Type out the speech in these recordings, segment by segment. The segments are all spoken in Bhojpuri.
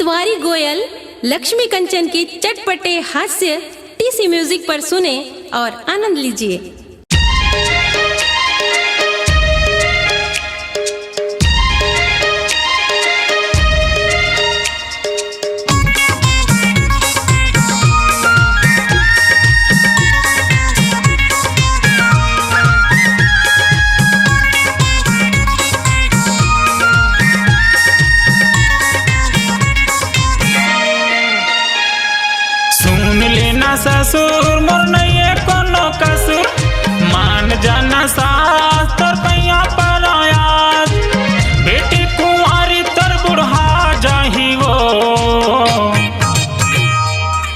इतवारी गोयल लक्ष्मी कंचन की चटपटे हास्य टीसी म्यूजिक पर सुने और आनंद लीजिए। ससुर मोर नहीं कोनो कसुर, मान जाना सास तोर पैया पर आयात, बेटी कुंवारी तोर बुढ़ा जाही वो,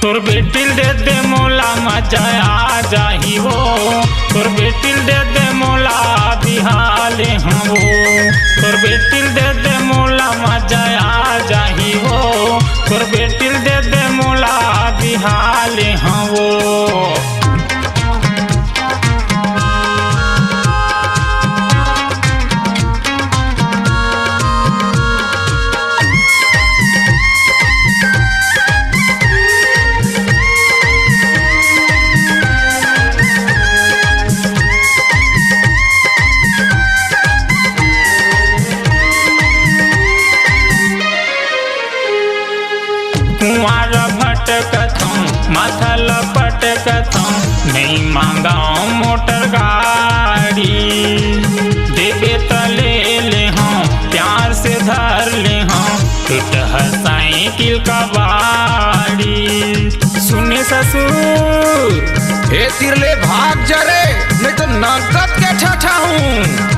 तोर बेटिल दे दे मोला मजा आ जाही वो, तोर बेटिल दे दे मोला बिहाले हम वो, तोर बेटिल दे दे मोला मजा आ जाही वो, तोर बेटिल दे दे मोला बिहाले हम वो। कुंवर भटकथों माथा लपटकथों, नहीं मांगाओ मोटर गाड़ी, देवे तो ले ले हों प्यार से धर ले हों, टूट साइकिल का बाड़ी। सुने ससुर हे तिरले भाग जरे, नहीं तो नगद के ठठा हूँ।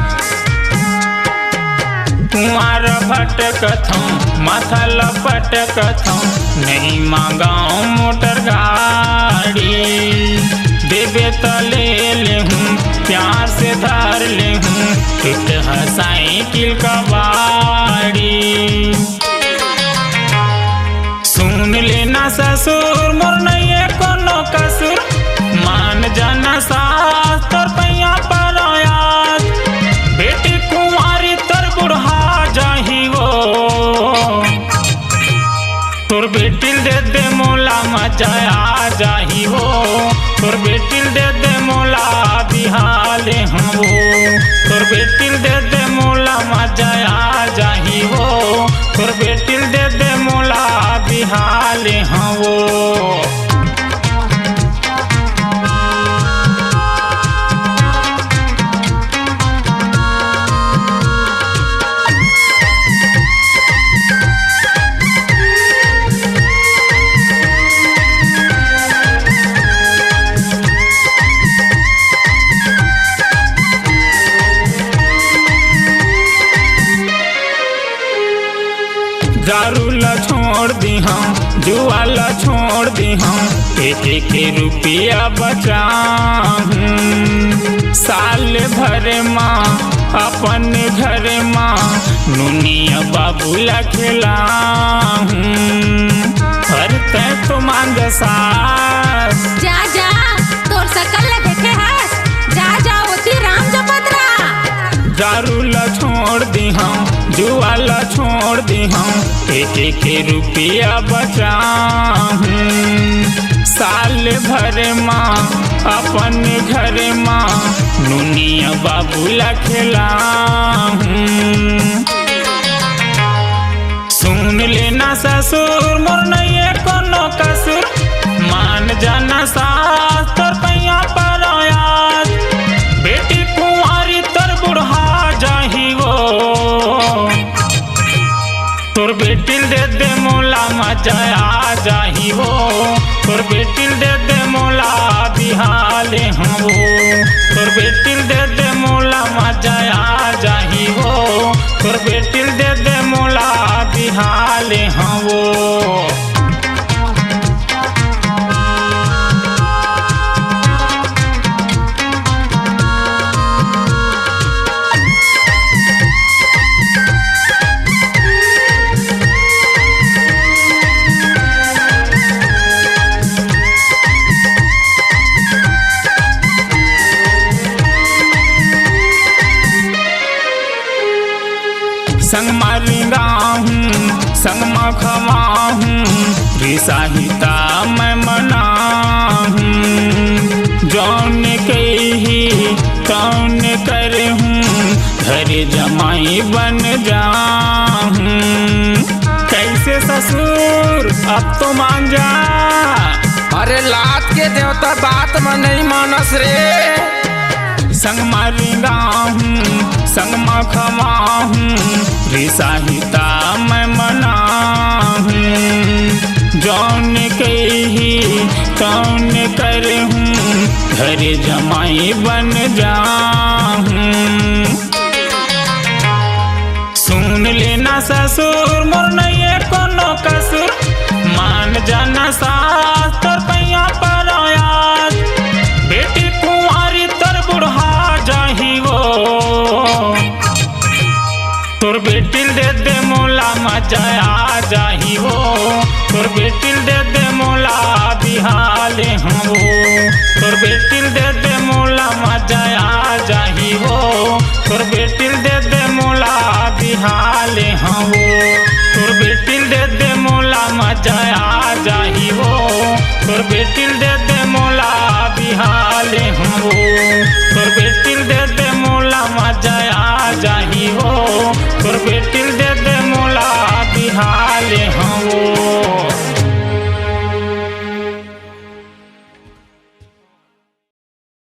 कुंवर भटकथों माथा लपटकथों, नहीं मांगाओ मोटर गाड़ी, देवे तो ले ले हूँ प्यार से धर ले हूँ, टूट साइकिल का बाड़ी। सुन लेना ससुर मोर नहीं कोनो कसुर, मान जाना सास तोर पैया पर आयात, बेटी कुंवारी तोर बुढ़ा जाही वो, तोर बेटिल दे दे मोला मजा आ जाही वो, तोर बेटिल दे दे मोला बिहाले हम वो, तोर बेटिल दे दे मोला मजा आ जाही वो, तोर बेटिल दे दे मोला बिहाले हम वो। दारू ला छोड़ दी हम, जुआ ला छोड़ दी हम, एक रुपया बचाऊं, साल भर माँ अपन घर माँ नुनिया बाबू ला खिलाऊं, हर तय तो मांग सास जा जा तोर सकल ल देखे हस, जा जा ओती राम जपतरा। दारू ला छोड़ दी हम, जुआ ला छोड़ दी हम, एक रुपया बचाऊं, साल भर माँ अपन घर माँ नुनिया बाबू ला खिलाऊं। सुन लेना ससुर मोर नहीं कोनो कसुर, मान जाना सास तोर पैया पर आयात, बेटी कुंवारी तोर बुढ़ा जाही वो, तोर बेटिल दे दे मोला मजा आ जाही वो, तोर बेटिल दे दे मोला बिहाले हम वो, तोर बेटिल दे दे मोला मजा आ जाही वो, तोर बेटिल दे दे मोला बिहाले हम वो। रिसाहिता मैं मना जौन कही कौन कर घर जमाई बन जाऊं। कैसे ससुर अब तो मान जा। अरे लात के देवता बात में नहीं मानस रे। संग मारेगा संग मखमा रिसाहिता मैं मना जौन कही कौन कर घर जमाई बन जाऊं। सुन लेना ससुर मोर नहीं कोनो कसुर मान जाना सास तोर पैया पर आया बेटी कुंवारी तोर बुढ़ा जाही वो। तोर बेटिल दे दे मोला मजा आ जाही वो। तोर बेटिल दे दे मोला बिहाले हम वो। तोर बेटिल दे दे मोला मजा आ जाही वो। तोर बेटिल